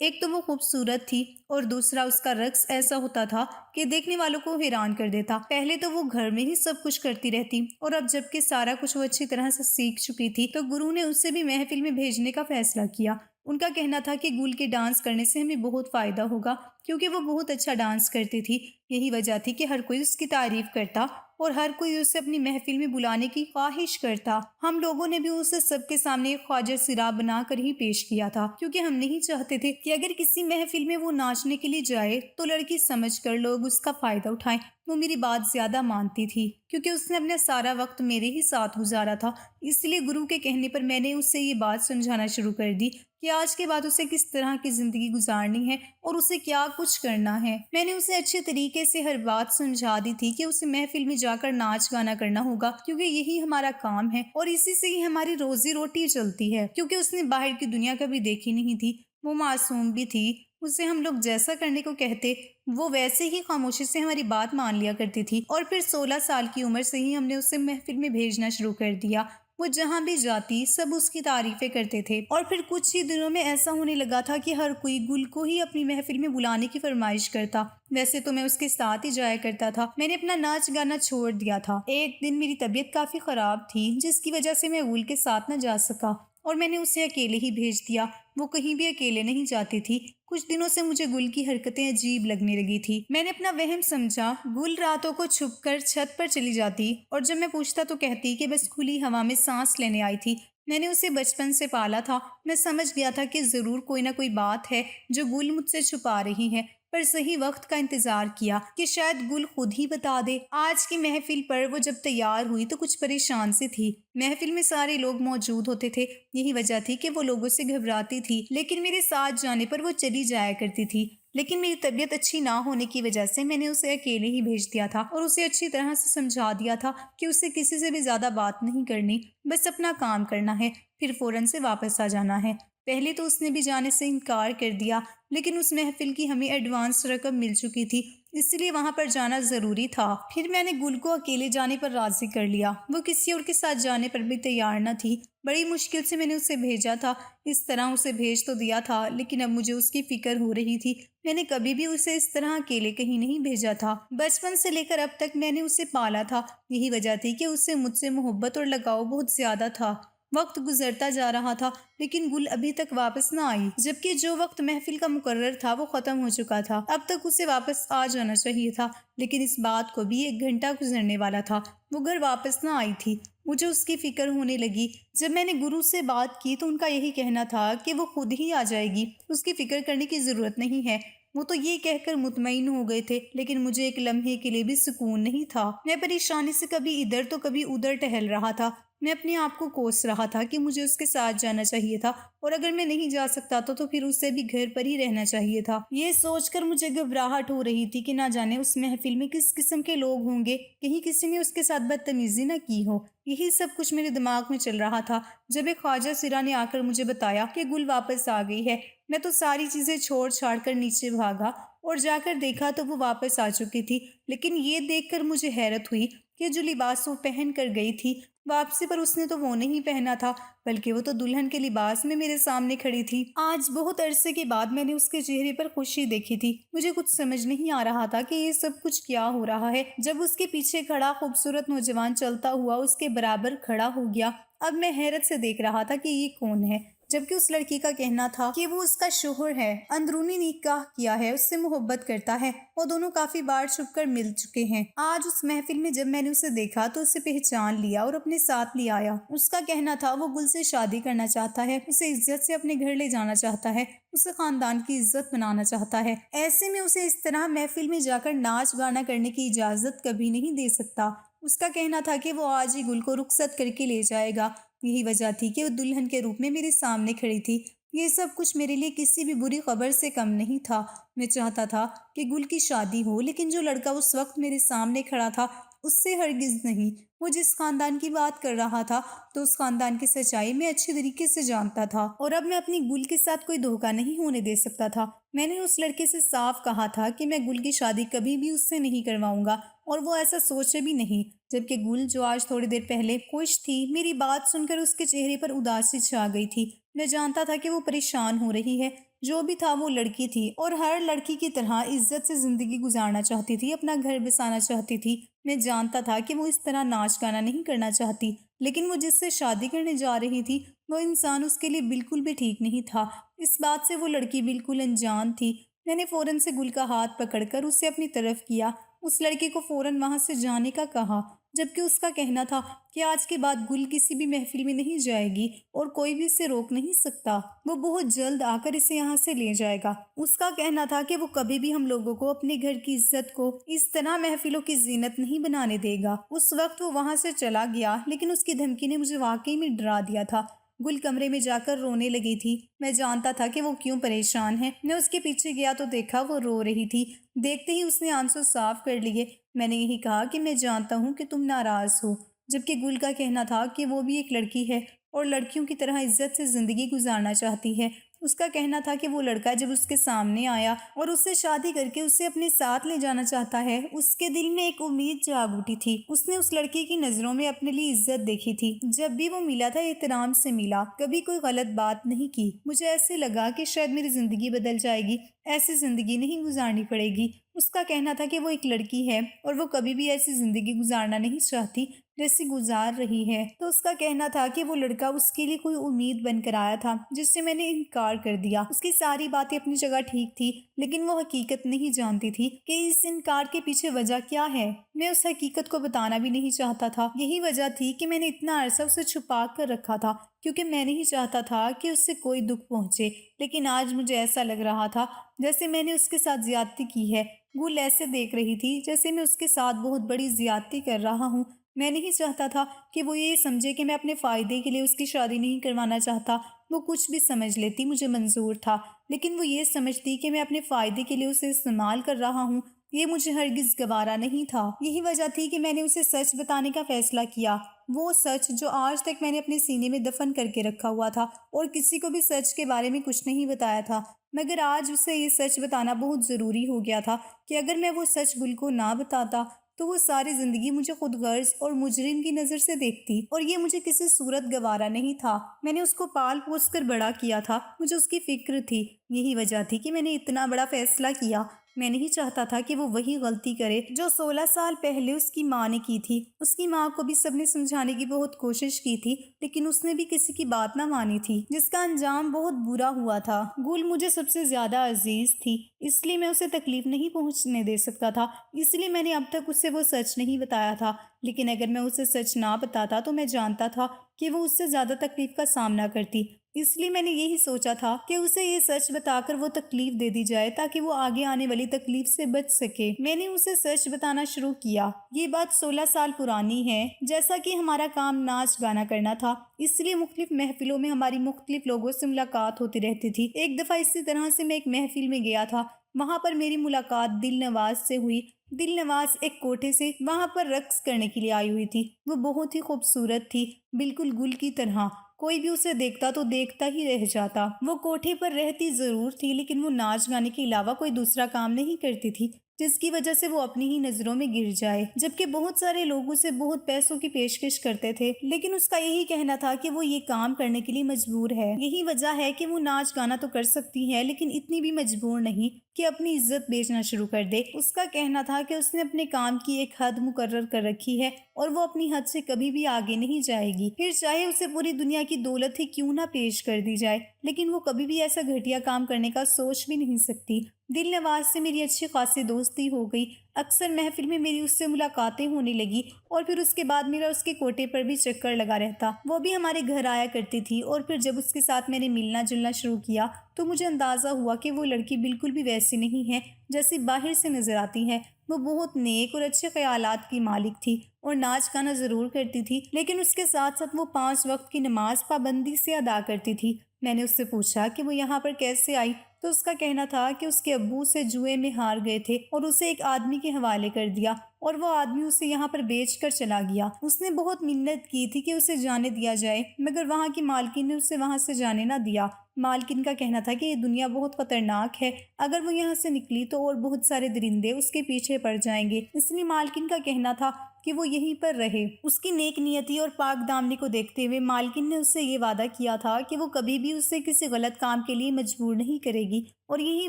ایک تو وہ خوبصورت تھی اور دوسرا اس کا رقص ایسا ہوتا تھا کہ دیکھنے والوں کو حیران کر دیتا۔ پہلے تو وہ گھر میں ہی سب کچھ کرتی رہتی اور اب جب کہ سارا کچھ وہ اچھی طرح سے سیکھ چکی تھی تو گرو نے اسے بھی محفل میں بھیجنے کا فیصلہ کیا۔ ان کا کہنا تھا کہ گل کے ڈانس کرنے سے ہمیں بہت فائدہ ہوگا کیونکہ وہ بہت اچھا ڈانس کرتی تھی۔ یہی وجہ تھی کہ ہر کوئی اس کی تعریف کرتا اور ہر کوئی اسے اپنی محفل میں بلانے کی خواہش کرتا۔ ہم لوگوں نے بھی اسے سب کے سامنے ایک خواجہ سرا بنا کر ہی پیش کیا تھا کیونکہ ہم نہیں چاہتے تھے کہ اگر کسی محفل میں وہ ناچنے کے لیے جائے تو لڑکی سمجھ کر لوگ اس کا فائدہ اٹھائیں۔ وہ میری بات زیادہ مانتی تھی کیونکہ اس نے اپنا سارا وقت میرے ہی ساتھ گزارا تھا، اس لیے گرو کے کہنے پر میں نے اسے یہ بات سمجھانا شروع کر دی کہ آج کے بعد اسے کس طرح کی زندگی گزارنی ہے اور اسے کیا کچھ کرنا ہے۔ میں نے اسے اچھے طریقے سے ہر بات سمجھا دی تھی کہ اسے محفل میں جا کر ناچ گانا کرنا ہوگا کیونکہ یہی ہمارا کام ہے اور اسی سے ہی ہماری روزی روٹی چلتی ہے، کیونکہ اس نے باہر کی دنیا کبھی دیکھی نہیں تھی۔ وہ معصوم بھی تھی، اسے ہم لوگ جیسا کرنے کو کہتے وہ ویسے ہی خاموشی سے ہماری بات مان لیا کرتی تھی۔ اور پھر 16 سال کی عمر سے ہی ہم نے اسے محفل میں بھیجنا شروع کر دیا۔ وہ جہاں بھی جاتی سب اس کی تعریفیں کرتے تھے اور پھر کچھ ہی دنوں میں ایسا ہونے لگا تھا کہ ہر کوئی گل کو ہی اپنی محفل میں بلانے کی فرمائش کرتا۔ ویسے تو میں اس کے ساتھ ہی جایا کرتا تھا، میں نے اپنا ناچ گانا چھوڑ دیا تھا۔ ایک دن میری طبیعت کافی خراب تھی جس کی وجہ سے میں گل کے ساتھ نہ جا سکا اور میں نے اسے اکیلے ہی بھیج دیا۔ وہ کہیں بھی اکیلے نہیں جاتی تھی۔ کچھ دنوں سے مجھے گل کی حرکتیں عجیب لگنے لگی تھی۔ میں نے اپنا وہم سمجھا۔ گل راتوں کو چھپ کر چھت پر چلی جاتی اور جب میں پوچھتا تو کہتی کہ بس کھلی ہوا میں سانس لینے آئی تھی۔ میں نے اسے بچپن سے پالا تھا، میں سمجھ گیا تھا کہ ضرور کوئی نہ کوئی بات ہے جو گل مجھ سے چھپا رہی ہے، پر صحیح وقت کا انتظار کیا کہ شاید گل خود ہی بتا دے۔ آج کی محفل پر وہ جب تیار ہوئی تو کچھ پریشان سی تھی۔ محفل میں سارے لوگ موجود ہوتے تھے، یہی وجہ تھی کہ وہ لوگوں سے گھبراتی تھی، لیکن میرے ساتھ جانے پر وہ چلی جایا کرتی تھی۔ لیکن میری طبیعت اچھی نہ ہونے کی وجہ سے میں نے اسے اکیلے ہی بھیج دیا تھا اور اسے اچھی طرح سے سمجھا دیا تھا کہ اسے کسی سے بھی زیادہ بات نہیں کرنی، بس اپنا کام کرنا ہے، پھر فوراً سے واپس آ جانا ہے۔ پہلے تو اس نے بھی جانے سے انکار کر دیا، لیکن اس محفل کی ہمیں ایڈوانس رقم مل چکی تھی، اس لیے وہاں پر جانا ضروری تھا۔ پھر میں نے گل کو اکیلے جانے پر راضی کر لیا، وہ کسی اور کے ساتھ جانے پر بھی تیار نہ تھی۔ بڑی مشکل سے میں نے اسے بھیجا تھا، اس طرح اسے بھیج تو دیا تھا لیکن اب مجھے اس کی فکر ہو رہی تھی۔ میں نے کبھی بھی اسے اس طرح اکیلے کہیں نہیں بھیجا تھا، بچپن سے لے کر اب تک میں نے اسے پالا تھا، یہی وجہ تھی کہ اس سے مجھ سے محبت اور لگاؤ بہت زیادہ تھا۔ وقت گزرتا جا رہا تھا لیکن گل ابھی تک واپس نہ آئی، جبکہ جو وقت محفل کا مقرر تھا وہ ختم ہو چکا تھا۔ اب تک اسے واپس آ جانا چاہیے تھا، لیکن اس بات کو بھی 1 گھنٹہ گزرنے والا تھا، وہ گھر واپس نہ آئی تھی۔ مجھے اس کی فکر ہونے لگی۔ جب میں نے گرو سے بات کی تو ان کا یہی کہنا تھا کہ وہ خود ہی آ جائے گی، اس کی فکر کرنے کی ضرورت نہیں ہے۔ وہ تو یہ کہہ کر مطمئن ہو گئے تھے، لیکن مجھے ایک لمحے کے لیے بھی سکون نہیں تھا۔ میں پریشانی سے کبھی ادھر تو کبھی ادھر ٹہل رہا تھا۔ میں اپنے آپ کو کوس رہا تھا کہ مجھے اس کے ساتھ جانا چاہیے تھا اور اگر میں نہیں جا سکتا تو پھر اسے بھی گھر پر ہی رہنا چاہیے تھا۔ یہ سوچ کر مجھے گھبراہٹ ہو رہی تھی کہ نہ جانے اس محفل میں کس قسم کے لوگ ہوں گے، کہیں کسی نے اس کے ساتھ بدتمیزی نہ کی ہو۔ یہی سب کچھ میرے دماغ میں چل رہا تھا جب ایک خواجہ سرا نے آ کر مجھے بتایا کہ گل واپس آ گئی ہے۔ میں تو ساری چیزیں چھوڑ چھاڑ کر نیچے بھاگا اور جا کر دیکھا تو وہ واپس آ چکی تھی، لیکن یہ دیکھ کر مجھے حیرت ہوئی کہ جو لباس وہ پہن کر گئی تھی واپسی پر اس نے تو وہ نہیں پہنا تھا، بلکہ وہ تو دلہن کے لباس میں میرے سامنے کھڑی تھی۔ آج بہت عرصے کے بعد میں نے اس کے چہرے پر خوشی دیکھی تھی۔ مجھے کچھ سمجھ نہیں آ رہا تھا کہ یہ سب کچھ کیا ہو رہا ہے۔ جب اس کے پیچھے کھڑا خوبصورت نوجوان چلتا ہوا اس کے برابر کھڑا ہو گیا، اب میں حیرت سے دیکھ رہا تھا کہ یہ کون ہے، جبکہ اس لڑکی کا کہنا تھا کہ وہ اس کا شوہر ہے، اندرونی نکاح کیا ہے، اس سے محبت کرتا ہے، وہ دونوں کافی بار چھپ کر مل چکے ہیں۔ آج اس محفل میں جب میں نے اسے دیکھا تو اسے پہچان لیا اور اپنے ساتھ لے آیا۔ اس کا کہنا تھا وہ گل سے شادی کرنا چاہتا ہے، اسے عزت سے اپنے گھر لے جانا چاہتا ہے، اسے خاندان کی عزت بنانا چاہتا ہے، ایسے میں اسے اس طرح محفل میں جا کر ناچ گانا کرنے کی اجازت کبھی نہیں دے سکتا۔ اس کا کہنا تھا کہ وہ آج ہی گل کو رخصت کر کے لے جائے گا، یہی وجہ تھی کہ وہ دلہن کے روپ میں میرے سامنے کھڑی تھی۔ یہ سب کچھ میرے لیے کسی بھی بری خبر سے کم نہیں تھا۔ میں چاہتا تھا کہ گل کی شادی ہو، لیکن جو لڑکا اس وقت میرے سامنے کھڑا تھا اس سے ہرگز نہیں۔ وہ جس خاندان کی بات کر رہا تھا تو اس خاندان کی سچائی میں اچھی طریقے سے جانتا تھا، اور اب میں اپنی گل کے ساتھ کوئی دھوکہ نہیں ہونے دے سکتا تھا۔ میں نے اس لڑکے سے صاف کہا تھا کہ میں گل کی شادی کبھی بھی اس سے نہیں کرواؤں گا، اور وہ ایسا سوچے بھی نہیں، جبکہ گل جو آج تھوڑی دیر پہلے خوش تھی، میری بات سن کر اس کے چہرے پر اداسی چھا گئی تھی۔ میں جانتا تھا کہ وہ پریشان ہو رہی ہے، جو بھی تھا وہ لڑکی تھی اور ہر لڑکی کی طرح عزت سے زندگی گزارنا چاہتی تھی، اپنا گھر بسانا چاہتی تھی۔ میں جانتا تھا کہ وہ اس طرح ناچ گانا نہیں کرنا چاہتی، لیکن وہ جس سے شادی کرنے جا رہی تھی وہ انسان اس کے لیے بالکل بھی ٹھیک نہیں تھا۔ اس بات سے وہ لڑکی بالکل انجان تھی۔ میں نے فوراً سے گل کا ہاتھ پکڑ کر اسے اپنی طرف کیا، اس لڑکی کو فوراً وہاں سے جانے کا کہا، جبکہ اس کا کہنا تھا کہ آج کے بعد گل کسی بھی محفل میں نہیں جائے گی اور کوئی بھی اسے روک نہیں سکتا، وہ بہت جلد آ کر اسے یہاں سے لے جائے گا۔ اس کا کہنا تھا کہ وہ کبھی بھی ہم لوگوں کو اپنے گھر کی عزت کو اس طرح محفلوں کی زینت نہیں بنانے دے گا۔ اس وقت وہ وہاں سے چلا گیا، لیکن اس کی دھمکی نے مجھے واقعی میں ڈرا دیا تھا۔ گل کمرے میں جا کر رونے لگی تھی۔ میں جانتا تھا کہ وہ کیوں پریشان ہے۔ میں اس کے پیچھے گیا تو دیکھا وہ رو رہی تھی۔ دیکھتے ہی اس نے آنسو صاف کر لیے۔ میں نے یہی کہا کہ میں جانتا ہوں کہ تم ناراض ہو، جبکہ گل کا کہنا تھا کہ وہ بھی ایک لڑکی ہے اور لڑکیوں کی طرح عزت سے زندگی گزارنا چاہتی ہے۔ اس کا کہنا تھا کہ وہ لڑکا جب اس کے سامنے آیا اور اس سے شادی کر کے اسے اپنے ساتھ لے جانا چاہتا ہے، اس کے دل میں ایک امید جاگ اٹھی تھی۔ اس نے اس لڑکی کی نظروں میں اپنے لیے عزت دیکھی تھی۔ جب بھی وہ ملا تھا احترام سے ملا، کبھی کوئی غلط بات نہیں کی۔ مجھے ایسے لگا کہ شاید میری زندگی بدل جائے گی، ایسی زندگی نہیں گزارنی پڑے گی۔ اس کا کہنا تھا کہ وہ ایک لڑکی ہے اور وہ کبھی بھی ایسی زندگی گزارنا نہیں چاہتی جیسی گزار رہی ہے۔ تو اس کا کہنا تھا کہ وہ لڑکا اس کے لیے کوئی امید بن کر آیا تھا، جس سے میں نے انکار کر دیا۔ اس کی ساری باتیں اپنی جگہ ٹھیک تھی، لیکن وہ حقیقت نہیں جانتی تھی کہ اس انکار کے پیچھے وجہ کیا ہے۔ میں اس حقیقت کو بتانا بھی نہیں چاہتا تھا۔ یہی وجہ تھی کہ میں نے اتنا عرصہ اسے چھپا کر رکھا تھا، کیونکہ میں نہیں چاہتا تھا کہ اس سے کوئی دکھ پہنچے۔ لیکن آج مجھے ایسا لگ رہا تھا جیسے میں نے اس کے ساتھ زیادتی کی ہے۔ گل ایسے دیکھ رہی تھی جیسے میں اس کے ساتھ بہت بڑی زیادتی کر رہا ہوں۔ میں نہیں چاہتا تھا کہ وہ یہ سمجھے کہ میں اپنے فائدے کے لیے اس کی شادی نہیں کروانا چاہتا۔ وہ کچھ بھی سمجھ لیتی، مجھے منظور تھا، لیکن وہ یہ سمجھتی کہ میں اپنے فائدے کے لیے اسے استعمال کر رہا ہوں، یہ مجھے ہرگز گوارا نہیں تھا۔ یہی وجہ تھی کہ میں نے اسے سچ بتانے کا فیصلہ کیا، وہ سچ جو آج تک میں نے اپنے سینے میں دفن کر کے رکھا ہوا تھا اور کسی کو بھی سچ کے بارے میں کچھ نہیں بتایا تھا۔ مگر آج اسے یہ سچ بتانا بہت ضروری ہو گیا تھا کہ اگر میں وہ سچ گل کو نہ بتاتا تو وہ ساری زندگی مجھے خود غرض اور مجرم کی نظر سے دیکھتی، اور یہ مجھے کسی صورت گوارا نہیں تھا۔ میں نے اس کو پال پوس کر بڑا کیا تھا، مجھے اس کی فکر تھی۔ یہی وجہ تھی کہ میں نے اتنا بڑا فیصلہ کیا۔ میں نہیں چاہتا تھا کہ وہ وہی غلطی کرے جو 16 سال پہلے اس کی ماں نے کی تھی۔ اس کی ماں کو بھی سب نے سمجھانے کی بہت کوشش کی تھی، لیکن اس نے بھی کسی کی بات نہ مانی تھی، جس کا انجام بہت برا ہوا تھا۔ گل مجھے سب سے زیادہ عزیز تھی، اس لیے میں اسے تکلیف نہیں پہنچنے دے سکتا تھا، اس لیے میں نے اب تک اسے وہ سچ نہیں بتایا تھا۔ لیکن اگر میں اسے سچ نہ بتاتا تو میں جانتا تھا کہ وہ اس سے زیادہ تکلیف کا سامنا کرتی، اس لیے میں نے یہی سوچا تھا کہ اسے یہ سچ بتا کر وہ تکلیف دے دی جائے تاکہ وہ آگے آنے والی تکلیف سے بچ سکے۔ میں نے اسے سچ بتانا شروع کیا۔ یہ بات 16 سال پرانی ہے۔ جیسا کہ ہمارا کام ناچ گانا کرنا تھا، اس لیے مختلف محفلوں میں ہماری مختلف لوگوں سے ملاقات ہوتی رہتی تھی۔ ایک دفعہ اسی طرح سے میں ایک محفل میں گیا تھا، وہاں پر میری ملاقات دل نواز سے ہوئی۔ دل نواز ایک کوٹھے سے وہاں پر رقص کرنے کے لیے آئی ہوئی تھی۔ وہ بہت ہی خوبصورت تھی، بالکل گل کی طرح، کوئی بھی اسے دیکھتا تو دیکھتا ہی رہ جاتا۔ وہ کوٹھے پر رہتی ضرور تھی، لیکن وہ ناچ گانے کے علاوہ کوئی دوسرا کام نہیں کرتی تھی جس کی وجہ سے وہ اپنی ہی نظروں میں گر جائے، جبکہ بہت سارے لوگ اسے بہت پیسوں کی پیشکش کرتے تھے، لیکن اس کا یہی کہنا تھا کہ وہ یہ کام کرنے کے لیے مجبور ہے۔ یہی وجہ ہے کہ وہ ناچ گانا تو کر سکتی ہے، لیکن اتنی بھی مجبور نہیں کہ اپنی عزت بیچنا شروع کر دے۔ اس کا کہنا تھا کہ اس نے اپنے کام کی ایک حد مقرر کر رکھی ہے اور وہ اپنی حد سے کبھی بھی آگے نہیں جائے گی، پھر چاہے اسے پوری دنیا کی دولت ہی کیوں نہ پیش کر دی جائے، لیکن وہ کبھی بھی ایسا گھٹیا کام کرنے کا سوچ بھی نہیں سکتی۔ دل نواز سے میری اچھی خاصی دوستی ہو گئی، اکثر محفل میں میری اس سے ملاقاتیں ہونے لگی اور پھر اس کے بعد میرا اس کے کوٹے پر بھی چکر لگا رہتا۔ وہ بھی ہمارے گھر آیا کرتی تھی اور پھر جب اس کے ساتھ میں نے ملنا جلنا شروع کیا تو مجھے اندازہ ہوا کہ وہ لڑکی بالکل بھی ویسی نہیں ہے جیسی باہر سے نظر آتی ہے۔ وہ بہت نیک اور اچھے خیالات کی مالک تھی اور ناچ گانا ضرور کرتی تھی، لیکن اس کے ساتھ ساتھ وہ 5 وقت کی نماز پابندی سے ادا کرتی تھی۔ میں نے اس سے پوچھا کہ وہ یہاں پر کیسے آئی تو اس کا کہنا تھا کہ اس کے ابو سے جوئے میں ہار گئے تھے اور اسے ایک آدمی کے حوالے کر دیا اور وہ آدمی اسے یہاں پر بیچ کر چلا گیا۔ اس نے بہت منت کی تھی کہ اسے جانے دیا جائے، مگر وہاں کی مالکن نے اسے وہاں سے جانے نہ دیا۔ مالکن کا کہنا تھا کہ یہ دنیا بہت خطرناک ہے، اگر وہ یہاں سے نکلی تو اور بہت سارے درندے اس کے پیچھے پڑ جائیں گے، اس لیے مالکن کا کہنا تھا کہ وہ یہیں پر رہے۔ اس کی نیک نیتی اور پاک دامنی کو دیکھتے ہوئے مالکن نے اس سے یہ وعدہ کیا تھا کہ وہ کبھی بھی اسے کسی غلط کام کے لیے مجبور نہیں کرے گی، اور یہی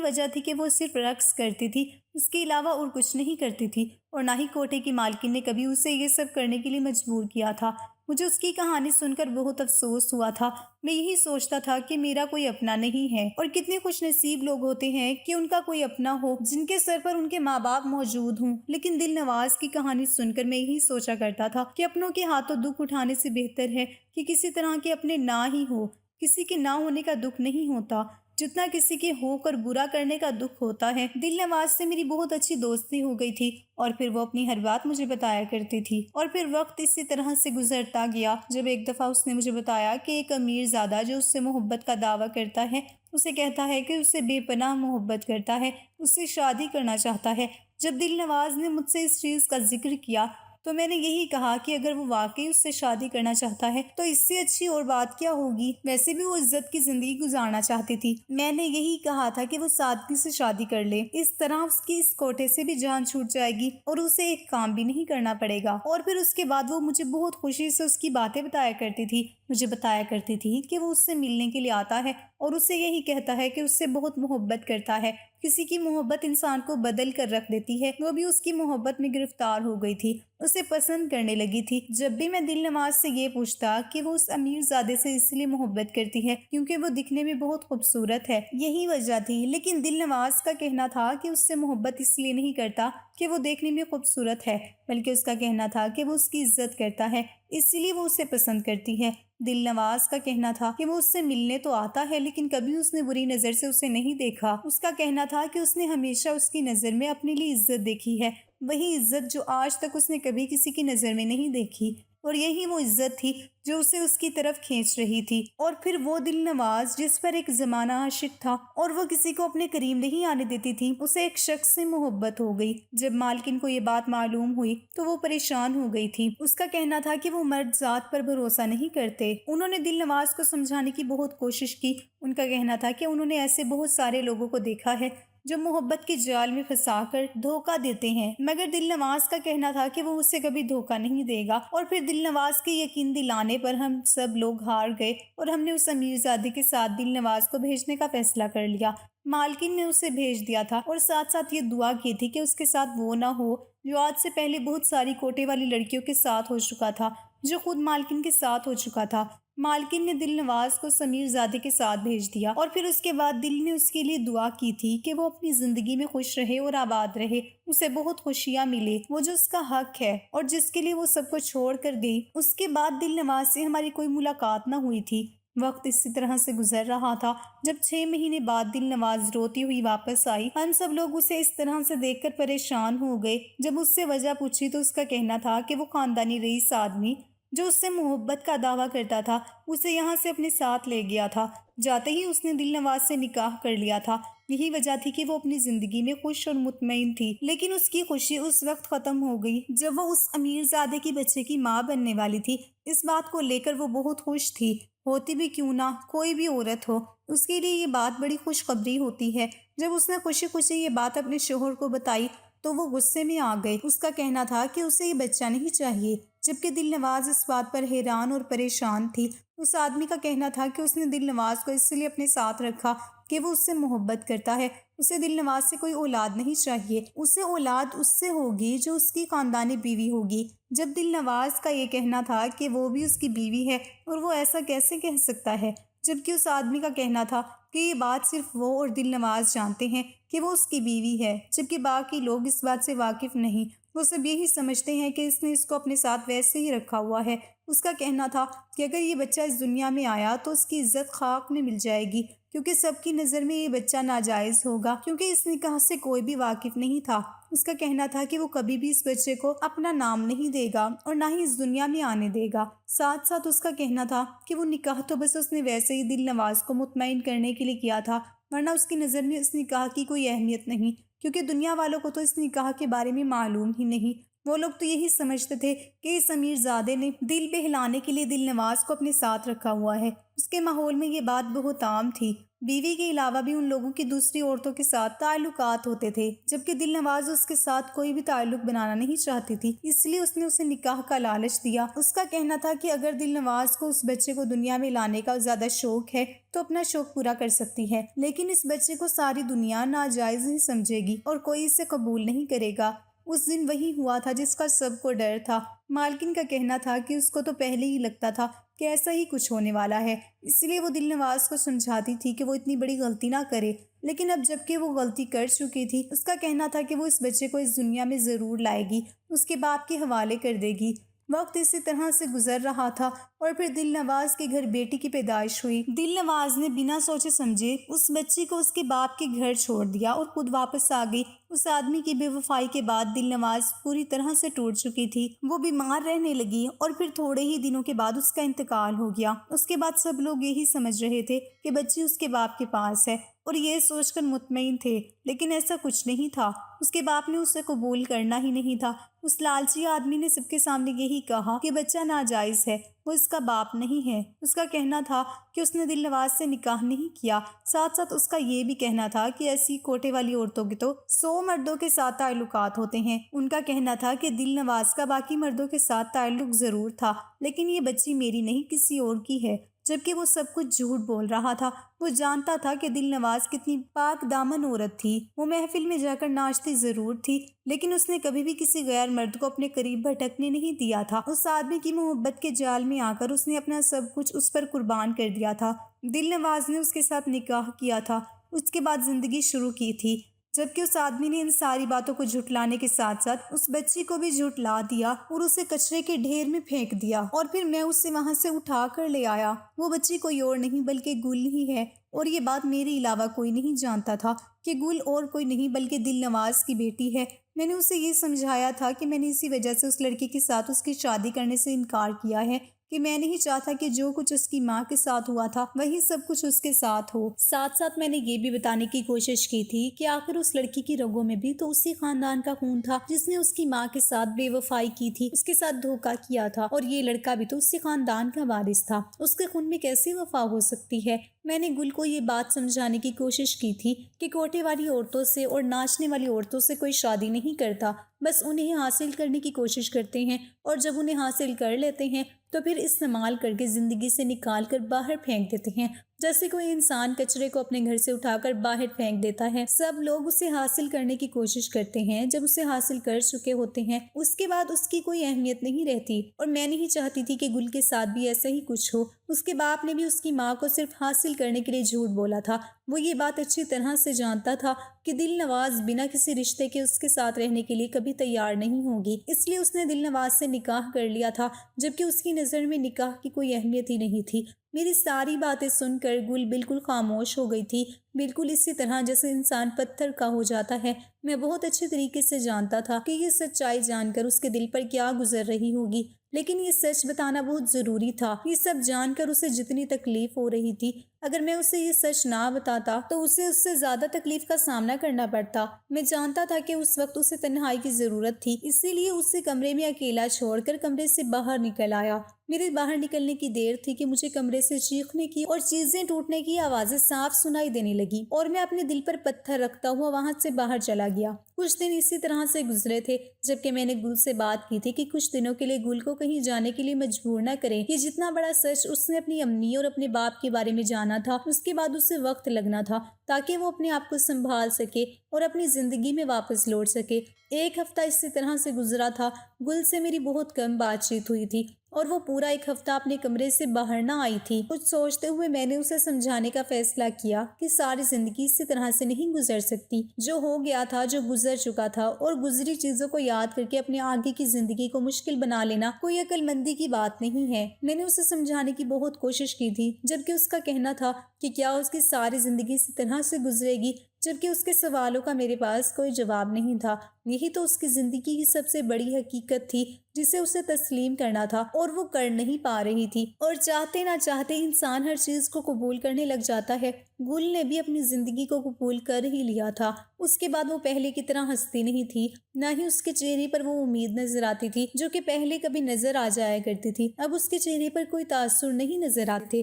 وجہ تھی کہ وہ صرف رقص کرتی تھی، اس کے علاوہ اور کچھ نہیں کرتی تھی، اور نہ ہی کوٹھے کی مالکن نے کبھی اسے یہ سب کرنے کے لیے مجبور کیا تھا۔ مجھے اس کی کہانی سن کر بہت افسوس ہوا تھا۔ میں یہی سوچتا تھا کہ میرا کوئی اپنا نہیں ہے، اور کتنے خوش نصیب لوگ ہوتے ہیں کہ ان کا کوئی اپنا ہو، جن کے سر پر ان کے ماں باپ موجود ہوں۔ لیکن دل نواز کی کہانی سن کر میں یہی سوچا کرتا تھا کہ اپنوں کے ہاتھوں دکھ اٹھانے سے بہتر ہے کہ کسی طرح کے اپنے نہ ہی ہو۔ کسی کے نہ ہونے کا دکھ نہیں ہوتا جتنا کسی کے ہو کر برا کرنے کا دکھ ہوتا ہے۔ دل نواز سے میری بہت اچھی دوستی ہو گئی تھی، اور پھر وہ اپنی ہر بات مجھے بتایا کرتی تھی، اور پھر وقت اسی طرح سے گزرتا گیا جب ایک دفعہ اس نے مجھے بتایا کہ ایک امیر زادہ جو اس سے محبت کا دعویٰ کرتا ہے، اسے کہتا ہے کہ اسے بے پناہ محبت کرتا ہے، اس سے شادی کرنا چاہتا ہے۔ جب دل نواز نے مجھ سے اس چیز کا ذکر کیا تو میں نے یہی کہا کہ اگر وہ واقعی اس سے شادی کرنا چاہتا ہے تو اس سے اچھی اور بات کیا ہوگی۔ ویسے بھی وہ عزت کی زندگی گزارنا چاہتی تھی۔ میں نے یہی کہا تھا کہ وہ سادگی سے شادی کر لے، اس طرح اس کی اس کوٹے سے بھی جان چھوٹ جائے گی اور اسے ایک کام بھی نہیں کرنا پڑے گا۔ اور پھر اس کے بعد وہ مجھے بہت خوشی سے اس کی باتیں بتایا کرتی تھی، مجھے بتایا کرتی تھی کہ وہ اس سے ملنے کے لیے آتا ہے اور اسے یہی کہتا ہے کہ اس سے بہت محبت کرتا ہے۔ کسی کی محبت انسان کو بدل کر رکھ دیتی ہے۔ وہ بھی اس کی محبت میں گرفتار ہو گئی تھی، اسے پسند کرنے لگی تھی۔ جب بھی میں دل نواز سے یہ پوچھتا کہ وہ اس امیر زادے سے اس لیے محبت کرتی ہے کیونکہ وہ دکھنے میں بہت خوبصورت ہے، یہی وجہ تھی، لیکن دل نواز کا کہنا تھا کہ اس سے محبت اس لیے نہیں کرتا کہ وہ دیکھنے میں خوبصورت ہے، بلکہ اس کا کہنا تھا کہ وہ اس کی عزت کرتا ہے، اس لیے وہ اسے پسند کرتی ہے۔ دل نواز کا کہنا تھا کہ وہ اس سے ملنے تو آتا ہے لیکن کبھی اس نے بری نظر سے اسے نہیں دیکھا۔ اس کا کہنا تھا کہ اس نے ہمیشہ اس کی نظر میں اپنے لیے عزت دیکھی ہے، وہی عزت جو آج تک اس نے کبھی کسی کی نظر میں نہیں دیکھی، اور یہی وہ عزت تھی جو اسے اس کی طرف کھینچ رہی تھی۔ اور پھر وہ دل نواز جس پر ایک زمانہ عاشق تھا اور وہ کسی کو اپنے قریب نہیں آنے دیتی تھی، اسے ایک شخص سے محبت ہو گئی۔ جب مالکن کو یہ بات معلوم ہوئی تو وہ پریشان ہو گئی تھی۔ اس کا کہنا تھا کہ وہ مرد ذات پر بھروسہ نہیں کرتے۔ انہوں نے دل نواز کو سمجھانے کی بہت کوشش کی۔ ان کا کہنا تھا کہ انہوں نے ایسے بہت سارے لوگوں کو دیکھا ہے جو محبت کے جال میں پھنسا کر دھوکہ دیتے ہیں، مگر دل نواز کا کہنا تھا کہ وہ اسے کبھی دھوکہ نہیں دے گا۔ اور پھر دل نواز کے یقین دلانے پر ہم سب لوگ ہار گئے اور ہم نے اس امیر زادے کے ساتھ دل نواز کو بھیجنے کا فیصلہ کر لیا۔ مالکن نے اسے بھیج دیا تھا اور ساتھ ساتھ یہ دعا کی تھی کہ اس کے ساتھ وہ نہ ہو جو آج سے پہلے بہت ساری کوٹے والی لڑکیوں کے ساتھ ہو چکا تھا، جو خود مالکن کے ساتھ ہو چکا تھا۔ مالکن نے دل نواز کو سمیر زادے کے ساتھ بھیج دیا، اور پھر اس کے بعد دل نے اس کے لیے دعا کی تھی کہ وہ اپنی زندگی میں خوش رہے اور آباد رہے، اسے بہت خوشیاں ملے، وہ جو اس کا حق ہے اور جس کے لیے وہ سب کو چھوڑ کر گئی۔ اس کے بعد دل نواز سے ہماری کوئی ملاقات نہ ہوئی تھی۔ وقت اسی طرح سے گزر رہا تھا۔ جب 6 مہینے بعد دل نواز روتی ہوئی واپس آئی، ہم سب لوگ اسے اس طرح سے دیکھ کر پریشان ہو گئے۔ جب اس سے وجہ پوچھی تو اس کا کہنا تھا کہ وہ خاندانی رئیس آدمی جو اس سے محبت کا دعویٰ کرتا تھا اسے یہاں سے اپنے ساتھ لے گیا تھا۔ جاتے ہی اس نے دل نواز سے نکاح کر لیا تھا۔ یہی وجہ تھی کہ وہ اپنی زندگی میں خوش اور مطمئن تھی، لیکن اس کی خوشی اس وقت ختم ہو گئی جب وہ اس امیر زادے کی بچے کی ماں بننے والی تھی۔ اس بات کو لے کر وہ بہت خوش تھی، ہوتی بھی کیوں نہ کوئی بھی عورت ہو، اس کے لیے یہ بات بڑی خوشخبری ہوتی ہے۔ جب اس نے خوشی خوشی یہ بات اپنے شوہر کو بتائی تو وہ غصے میں آ گئے۔ اس کا کہنا تھا کہ اسے یہ بچہ نہیں چاہیے، جبکہ دل نواز اس بات پر حیران اور پریشان تھی۔ اس آدمی کا کہنا تھا کہ اس نے دل نواز کو اس لیے اپنے ساتھ رکھا کہ وہ اس سے محبت کرتا ہے، اسے دل نواز سے کوئی اولاد نہیں چاہیے، اسے اولاد اس سے ہوگی جو اس کی خاندانی بیوی ہوگی۔ جب دل نواز کا یہ کہنا تھا کہ وہ بھی اس کی بیوی ہے، اور وہ ایسا کیسے کہہ سکتا ہے، جبکہ اس آدمی کا کہنا تھا کہ یہ بات صرف وہ اور دل نواز جانتے ہیں کہ وہ اس کی بیوی ہے، جبکہ باقی لوگ اس بات سے واقف نہیں، وہ سب یہی سمجھتے ہیں کہ اس نے اس کو اپنے ساتھ ویسے ہی رکھا ہوا ہے۔ اس کا کہنا تھا کہ اگر یہ بچہ اس دنیا میں آیا تو اس کی عزت خاک میں مل جائے گی، کیونکہ سب کی نظر میں یہ بچہ ناجائز ہوگا، کیونکہ اس نکاح سے کوئی بھی واقف نہیں تھا۔ اس کا کہنا تھا کہ وہ کبھی بھی اس بچے کو اپنا نام نہیں دے گا اور نہ ہی اس دنیا میں آنے دے گا۔ ساتھ ساتھ اس کا کہنا تھا کہ وہ نکاح تو بس اس نے ویسے ہی دل نواز کو مطمئن کرنے کے لیے کیا تھا، ورنہ اس کی نظر میں اس نکاح کی کوئی اہمیت نہیں، کیونکہ دنیا والوں کو تو اس نکاح کے بارے میں معلوم ہی نہیں۔ وہ لوگ تو یہی سمجھتے تھے کہ اس امیر زادے نے دل بہلانے کے لیے دل نواز کو اپنے ساتھ رکھا ہوا ہے۔ اس کے ماحول میں یہ بات بہت عام تھی۔ بیوی کے علاوہ بھی ان لوگوں کی دوسری عورتوں کے ساتھ تعلقات ہوتے تھے، جبکہ دل نواز اس کے ساتھ کوئی بھی تعلق بنانا نہیں چاہتی تھی، اس لیے اس نے اسے نکاح کا لالچ دیا۔ اس کا کہنا تھا کہ اگر دل نواز کو اس بچے کو دنیا میں لانے کا زیادہ شوق ہے تو اپنا شوق پورا کر سکتی ہے، لیکن اس بچے کو ساری دنیا ناجائز ہی سمجھے گی اور کوئی اسے قبول نہیں کرے گا۔ اس دن وہی ہوا تھا جس کا سب کو ڈر تھا۔ مالکن کا کہنا تھا کہ اس کو تو پہلے ہی لگتا تھا کہ ایسا ہی کچھ ہونے والا ہے، اس لیے وہ دل نواز کو سمجھاتی تھی کہ وہ اتنی بڑی غلطی نہ کرے، لیکن اب جب کہ وہ غلطی کر چکی تھی، اس کا کہنا تھا کہ وہ اس بچے کو اس دنیا میں ضرور لائے گی، اس کے باپ کے حوالے کر دے گی۔ وقت اسی طرح سے گزر رہا تھا اور پھر دل نواز کے گھر بیٹی کی پیدائش ہوئی۔ دل نواز نے بنا سوچے سمجھے اس بچی کو اس کے باپ کے گھر چھوڑ دیا اور خود واپس آ گئی۔ اس آدمی کی بے وفائی کے بعد دل نواز پوری طرح سے ٹوٹ چکی تھی، وہ بیمار رہنے لگی اور پھر تھوڑے ہی دنوں کے بعد اس کا انتقال ہو گیا۔ اس کے بعد سب لوگ یہی سمجھ رہے تھے کہ بچی اس کے باپ کے پاس ہے اور یہ سوچ کر مطمئن تھے، لیکن ایسا کچھ نہیں تھا۔ اس کے باپ نے اسے قبول کرنا ہی نہیں تھا۔ اس لالچی آدمی نے سب کے سامنے یہی کہا کہ بچہ ناجائز ہے، وہ اس کا باپ نہیں ہے۔ اس کا کہنا تھا کہ اس نے دل نواز سے نکاح نہیں کیا، ساتھ ساتھ اس کا یہ بھی کہنا تھا کہ ایسی کوٹے والی عورتوں کے تو 100 مردوں کے ساتھ تعلقات ہوتے ہیں۔ ان کا کہنا تھا کہ دل نواز کا باقی مردوں کے ساتھ تعلق ضرور تھا، لیکن یہ بچی میری نہیں کسی اور کی ہے، جبکہ وہ سب کچھ جھوٹ بول رہا تھا۔ وہ جانتا تھا کہ دل نواز کتنی پاک دامن عورت تھی، وہ محفل میں جا کر ناچتی ضرور تھی، لیکن اس نے کبھی بھی کسی غیر مرد کو اپنے قریب بھٹکنے نہیں دیا تھا۔ اس آدمی کی محبت کے جال میں آ کر اس نے اپنا سب کچھ اس پر قربان کر دیا تھا۔ دل نواز نے اس کے ساتھ نکاح کیا تھا، اس کے بعد زندگی شروع کی تھی، جبکہ اس آدمی نے ان ساری باتوں کو جھٹلانے کے ساتھ ساتھ اس بچی کو بھی جھٹلا دیا اور اسے کچرے کے ڈھیر میں پھینک دیا، اور پھر میں اسے وہاں سے اٹھا کر لے آیا۔ وہ بچی کوئی اور نہیں بلکہ گل ہی ہے، اور یہ بات میرے علاوہ کوئی نہیں جانتا تھا کہ گل اور کوئی نہیں بلکہ دل نواز کی بیٹی ہے۔ میں نے اسے یہ سمجھایا تھا کہ میں نے اسی وجہ سے اس لڑکی کے ساتھ اس کی شادی کرنے سے انکار کیا ہے کہ میں نہیں چاہتا کہ جو کچھ اس کی ماں کے ساتھ ہوا تھا وہی سب کچھ اس کے ساتھ ہو۔ ساتھ ساتھ میں نے یہ بھی بتانے کی کوشش کی تھی کہ آخر اس لڑکی کی رگوں میں بھی تو اسی خاندان کا خون تھا جس نے اس کی ماں کے ساتھ بے وفائی کی تھی، اس کے ساتھ دھوکہ کیا تھا، اور یہ لڑکا بھی تو اسی خاندان کا وارث تھا۔ اس کے خون میں کیسی وفا ہو سکتی ہے؟ میں نے گل کو یہ بات سمجھانے کی کوشش کی تھی کہ کوٹے والی عورتوں سے اور ناچنے والی عورتوں سے کوئی شادی نہیں کرتا، بس انہیں حاصل کرنے کی کوشش کرتے ہیں، اور جب انہیں حاصل کر لیتے ہیں تو پھر استعمال کر کے زندگی سے نکال کر باہر پھینک دیتے ہیں، جیسے کوئی انسان کچرے کو اپنے گھر سے اٹھا کر باہر پھینک دیتا ہے۔ سب لوگ اسے حاصل کرنے کی کوشش کرتے ہیں، جب اسے حاصل کر چکے ہوتے ہیں اس کے بعد اس کی کوئی اہمیت نہیں رہتی، اور میں نہیں چاہتی تھی کہ گل کے ساتھ بھی ایسا ہی کچھ ہو۔ اس کے باپ نے بھی اس کی ماں کو صرف حاصل کرنے کے لیے جھوٹ بولا تھا۔ وہ یہ بات اچھی طرح سے جانتا تھا کہ دل نواز بنا کسی رشتے کے اس کے ساتھ رہنے کے لیے کبھی تیار نہیں ہوگی، اس لیے اس نے دل نواز سے نکاح کر لیا تھا، جبکہ اس کی نظر میں نکاح کی کوئی اہمیت ہی نہیں تھی۔ میری ساری باتیں سن کر گل بالکل خاموش ہو گئی تھی، بالکل اسی طرح جیسے انسان پتھر کا ہو جاتا ہے۔ میں بہت اچھے طریقے سے جانتا تھا کہ یہ سچائی جان کر اس کے دل پر کیا گزر رہی ہوگی، لیکن یہ سچ بتانا بہت ضروری تھا۔ یہ سب جان کر اسے جتنی تکلیف ہو رہی تھی، اگر میں اسے یہ سچ نہ بتاتا تو اسے اس سے زیادہ تکلیف کا سامنا کرنا پڑتا۔ میں جانتا تھا کہ اس وقت اسے تنہائی کی ضرورت تھی، اسی لیے اسے کمرے میں اکیلا چھوڑ کر کمرے سے باہر نکل آیا۔ میرے باہر نکلنے کی دیر تھی کہ مجھے کمرے سے چیخنے کی اور چیزیں ٹوٹنے کی آوازیں صاف سنائی دینے لگی، اور میں اپنے دل پر پتھر رکھتا ہوا وہاں سے باہر چلا گیا۔ کچھ دن اسی طرح سے گزرے تھے، جبکہ میں نے گل سے بات کی تھی کہ کچھ دنوں کے لیے گل کو کہیں جانے کے لیے مجبور نہ کریں۔ یہ جتنا بڑا سچ اس نے اپنی امی اور اپنے باپ کے بارے میں جانا تھا، اس کے بعد اسے وقت لگنا تھا تاکہ وہ اپنے آپ کو سنبھال سکے اور اپنی زندگی میں واپس لوٹ سکے۔ ایک ہفتہ اسی طرح سے گزرا تھا۔ گل سے میری بہت کم بات چیت ہوئی تھی، اور وہ پورا ایک ہفتہ اپنے کمرے سے باہر نہ آئی تھی۔ کچھ سوچتے ہوئے میں نے اسے سمجھانے کا فیصلہ کیا کہ ساری زندگی اسی طرح سے نہیں گزر سکتی۔ جو ہو گیا تھا، جو گزر چکا تھا، اور گزری چیزوں کو یاد کر کے اپنے آگے کی زندگی کو مشکل بنا لینا کوئی عقل مندی کی بات نہیں ہے۔ میں نے اسے سمجھانے کی بہت کوشش کی تھی، جبکہ اس کا کہنا تھا کہ کیا اس کی ساری زندگی اسی طرح سے گزرے گی، جبکہ اس کے سوالوں کا میرے پاس کوئی جواب نہیں تھا۔ یہی تو اس کی زندگی کی سب سے بڑی حقیقت تھی جسے اسے تسلیم کرنا تھا، اور وہ کر نہیں پا رہی تھی، اور چاہتے نہ چاہتے انسان ہر چیز کو قبول کرنے لگ جاتا ہے۔ گل نے بھی اپنی زندگی کو قبول کر ہی لیا تھا۔ اس کے بعد وہ پہلے کی طرح ہنستی نہیں تھی، نہ ہی اس کے چہرے پر وہ امید نظر آتی تھی جو کہ پہلے کبھی نظر آ جایا کرتی تھی۔ اب اس کے چہرے پر کوئی تاثر نہیں نظر آتے،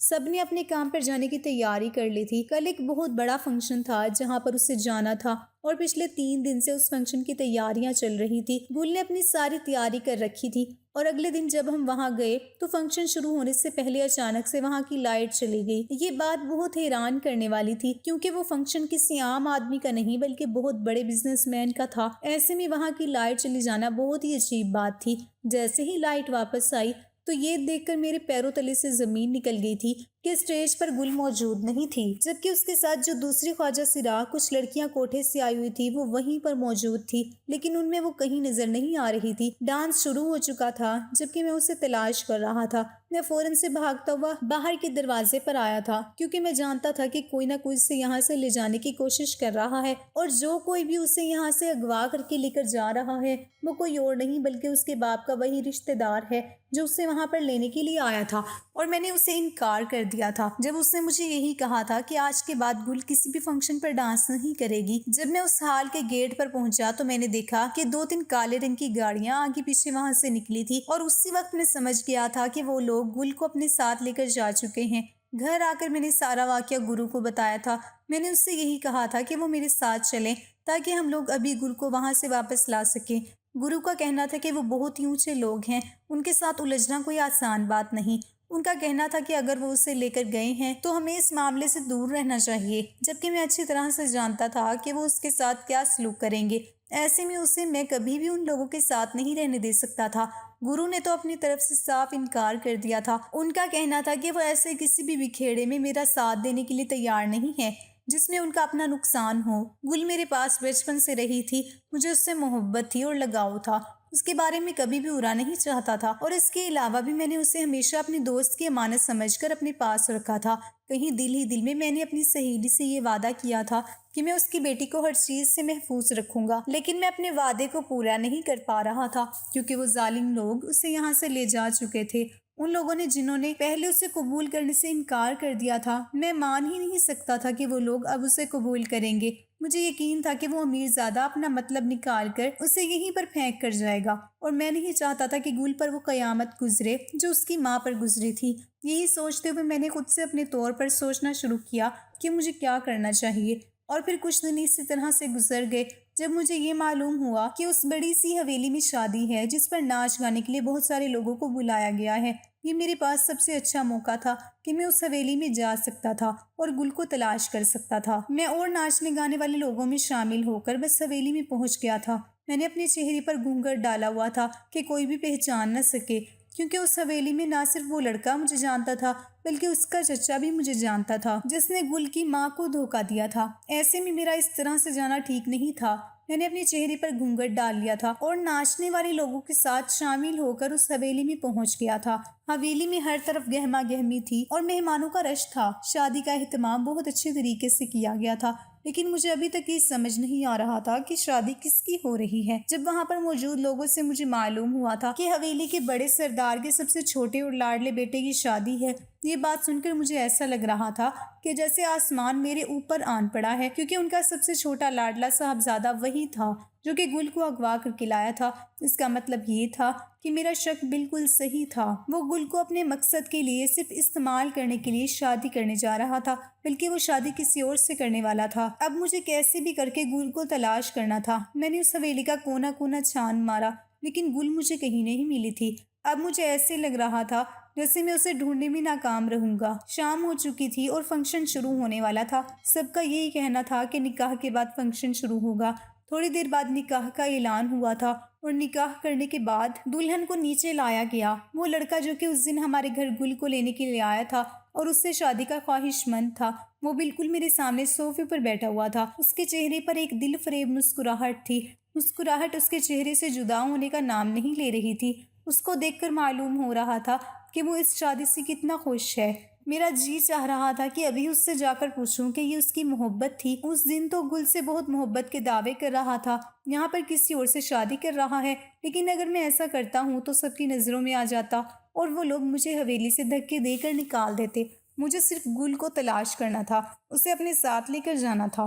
سب نے اپنے کام پر جانے کی تیاری کر لی تھی۔ کل ایک بہت بڑا فنکشن تھا جہاں پر اسے جانا تھا اور پچھلے 3 دن سے اس فنکشن کی تیاریاں چل رہی تھی۔ گل نے اپنی ساری تیاری کر رکھی تھی اور اگلے دن جب ہم وہاں گئے تو فنکشن شروع ہونے سے پہلے اچانک سے وہاں کی لائٹ چلی گئی۔ یہ بات بہت حیران کرنے والی تھی کیونکہ وہ فنکشن کسی عام آدمی کا نہیں بلکہ بہت بڑے بزنس مین کا تھا۔ ایسے میں وہاں کی لائٹ چلی جانا بہت ہی عجیب بات تھی۔ جیسے ہی لائٹ واپس آئی تو یہ دیکھ کر میرے پیروں تلے سے زمین نکل گئی تھی کہ اسٹیج پر گل موجود نہیں تھی، جبکہ اس کے ساتھ جو دوسری خواجہ سراغ کچھ لڑکیاں کوٹھے سے آئی ہوئی تھی وہ وہیں پر موجود تھی، لیکن ان میں وہ کہیں نظر نہیں آ رہی تھی۔ ڈانس شروع ہو چکا تھا جبکہ میں اسے تلاش کر رہا تھا۔ میں فوراً سے بھاگتا ہوا باہر کے دروازے پر آیا تھا کیونکہ میں جانتا تھا کہ کوئی نہ کوئی اسے یہاں سے لے جانے کی کوشش کر رہا ہے، اور جو کوئی بھی اسے یہاں سے اغوا کر کے لے کر جا رہا ہے وہ کوئی اور نہیں بلکہ اس کے باپ کا وہی رشتہ دار ہے جو اسے وہاں پر لینے کے لیے آیا تھا، اور میں نے اسے انکار کر دیا تھا جب اس نے مجھے یہی کہا تھا کہ آج کے بعد گل کسی بھی فنکشن پر ڈانس نہیں کرے گی۔ جب میں اس ہال کے گیٹ پر پہنچا تو میں نے دیکھا کہ 2-3 کالے رنگ کی گاڑیاں آگے پیچھے وہاں سے نکلی تھی، اور اسی وقت میں سمجھ گیا تھا کہ وہ لوگ گل کو اپنے ساتھ لے کر جا چکے ہیں۔ گھر آ کر میں نے سارا واقعہ گرو کو بتایا تھا۔ میں نے اس سے یہی کہا تھا کہ وہ میرے ساتھ چلیں تاکہ ہم لوگ ابھی گل کو وہاں سے واپس لا سکیں۔ گرو کا کہنا تھا کہ وہ بہت ہی اونچے لوگ ہیں، ان کے ساتھ الجھنا کوئی آسان بات نہیں۔ ان کا کہنا تھا کہ اگر وہ اسے لے کر گئے ہیں تو ہمیں اس معاملے سے دور رہنا چاہیے، جبکہ میں اچھی طرح سے جانتا تھا کہ وہ اس کے ساتھ کیا سلوک کریں گے۔ ایسے میں اسے میں کبھی بھی ان لوگوں کے ساتھ نہیں رہنے دے سکتا تھا۔ گرو نے تو اپنی طرف سے صاف انکار کر دیا تھا۔ ان کا کہنا تھا کہ وہ ایسے کسی بھی بکھیڑے میں میرا ساتھ دینے کے لیے تیار نہیں ہے جس میں ان کا اپنا نقصان ہو۔ گل میرے پاس بچپن سے رہی تھی، مجھے اس سے محبت تھی اور لگاؤ تھا، اس کے بارے میں کبھی بھی برا نہیں چاہتا تھا، اور اس کے علاوہ بھی میں نے اسے ہمیشہ اپنے دوست کی امانت سمجھ کر اپنے پاس رکھا تھا۔ کہیں دل ہی دل میں نے اپنی سہیلی سے یہ وعدہ کیا تھا کہ میں اس کی بیٹی کو ہر چیز سے محفوظ رکھوں گا، لیکن میں اپنے وعدے کو پورا نہیں کر پا رہا تھا کیونکہ وہ ظالم لوگ اسے یہاں سے لے جا چکے تھے۔ ان لوگوں نے جنہوں نے پہلے اسے قبول کرنے سے انکار کر دیا تھا، میں مان ہی نہیں سکتا تھا کہ وہ لوگ اب اسے قبول کریں گے۔ مجھے یقین تھا کہ وہ امیر زادہ اپنا مطلب نکال کر اسے یہیں پر پھینک کر جائے گا، اور میں نہیں چاہتا تھا کہ گل پر وہ قیامت گزرے جو اس کی ماں پر گزری تھی۔ یہی سوچتے ہوئے میں نے خود سے اپنے طور پر سوچنا شروع کیا کہ مجھے کیا کرنا چاہیے، اور پھر کچھ دن اسی طرح سے گزر گئے جب مجھے یہ معلوم ہوا کہ اس بڑی سی حویلی میں شادی ہے جس پر ناچ گانے کے لیے بہت سارے لوگوں کو بلایا گیا ہے۔ یہ میرے پاس سب سے اچھا موقع تھا کہ میں اس حویلی میں جا سکتا تھا اور گل کو تلاش کر سکتا تھا۔ میں اور ناچنے گانے والے لوگوں میں شامل ہو کر بس حویلی میں پہنچ گیا تھا۔ میں نے اپنے چہرے پر گھونگھٹ ڈالا ہوا تھا کہ کوئی بھی پہچان نہ سکے، کیونکہ اس حویلی میں نہ صرف وہ لڑکا مجھے جانتا تھا بلکہ اس کا چچا بھی مجھے جانتا تھا جس نے گل کی ماں کو دھوکہ دیا تھا۔ ایسے میں میرا اس طرح سے جانا ٹھیک نہیں تھا۔ میں نے اپنے چہرے پر گھونگھٹ ڈال لیا تھا اور ناچنے والے لوگوں کے ساتھ شامل ہو کر اس حویلی میں پہنچ گیا تھا۔ حویلی میں ہر طرف گہما گہمی تھی اور مہمانوں کا رش تھا۔ شادی کا اہتمام بہت اچھے طریقے سے کیا گیا تھا، لیکن مجھے ابھی تک یہ سمجھ نہیں آ رہا تھا کہ شادی کس کی ہو رہی ہے۔ جب وہاں پر موجود لوگوں سے مجھے معلوم ہوا تھا کہ حویلی کے بڑے سردار کے سب سے چھوٹے اور لاڈلے بیٹے کی شادی ہے، یہ بات سن کر مجھے ایسا لگ رہا تھا کہ جیسے آسمان میرے اوپر آن پڑا ہے، کیونکہ ان کا سب سے چھوٹا لاڈلا صاحبزادہ وہی تھا جو کہ گل کو اغوا کر کے لایا تھا۔ اس کا مطلب یہ تھا کہ میرا شک بالکل صحیح تھا۔ وہ گل کو اپنے مقصد کے لیے صرف استعمال کرنے کے لیے شادی کرنے جا رہا تھا، بلکہ وہ شادی کسی اور سے کرنے والا تھا۔ اب مجھے کیسے بھی کر کے گل کو تلاش کرنا تھا۔ میں نے اس حویلی کا کونا کونا چھان مارا، لیکن گل مجھے کہیں نہیں ملی تھی۔ اب مجھے ایسے لگ رہا تھا جیسے میں اسے ڈھونڈنے میں ناکام رہوں گا۔ شام ہو چکی تھی اور فنکشن شروع ہونے والا تھا۔ سب کا یہی کہنا تھا کہ نکاح کے بعد فنکشن شروع ہوگا۔ تھوڑی دیر بعد نکاح کا اعلان ہوا تھا اور نکاح کرنے کے بعد دلہن کو نیچے لایا گیا۔ وہ لڑکا جو کہ اس دن ہمارے گھر گل کو لینے کے لیے آیا تھا اور اس سے شادی کا خواہش مند تھا، وہ بالکل میرے سامنے صوفے پر بیٹھا ہوا تھا۔ اس کے چہرے پر ایک دل فریب مسکراہٹ تھی۔ مسکراہٹ اس کے چہرے سے جدا ہونے کا نام نہیں لے رہی تھی۔ اس کو دیکھ کر معلوم ہو رہا تھا کہ وہ اس شادی سے کتنا خوش ہے۔ میرا جی چاہ رہا تھا کہ ابھی اس سے جا کر پوچھوں کہ یہ اس کی محبت تھی۔ اس دن تو گل سے بہت محبت کے دعوے کر رہا تھا، یہاں پر کسی اور سے شادی کر رہا ہے، لیکن اگر میں ایسا کرتا ہوں تو سب کی نظروں میں آ جاتا اور وہ لوگ مجھے حویلی سے دھکے دے کر نکال دیتے۔ مجھے صرف گل کو تلاش کرنا تھا، اسے اپنے ساتھ لے کر جانا تھا۔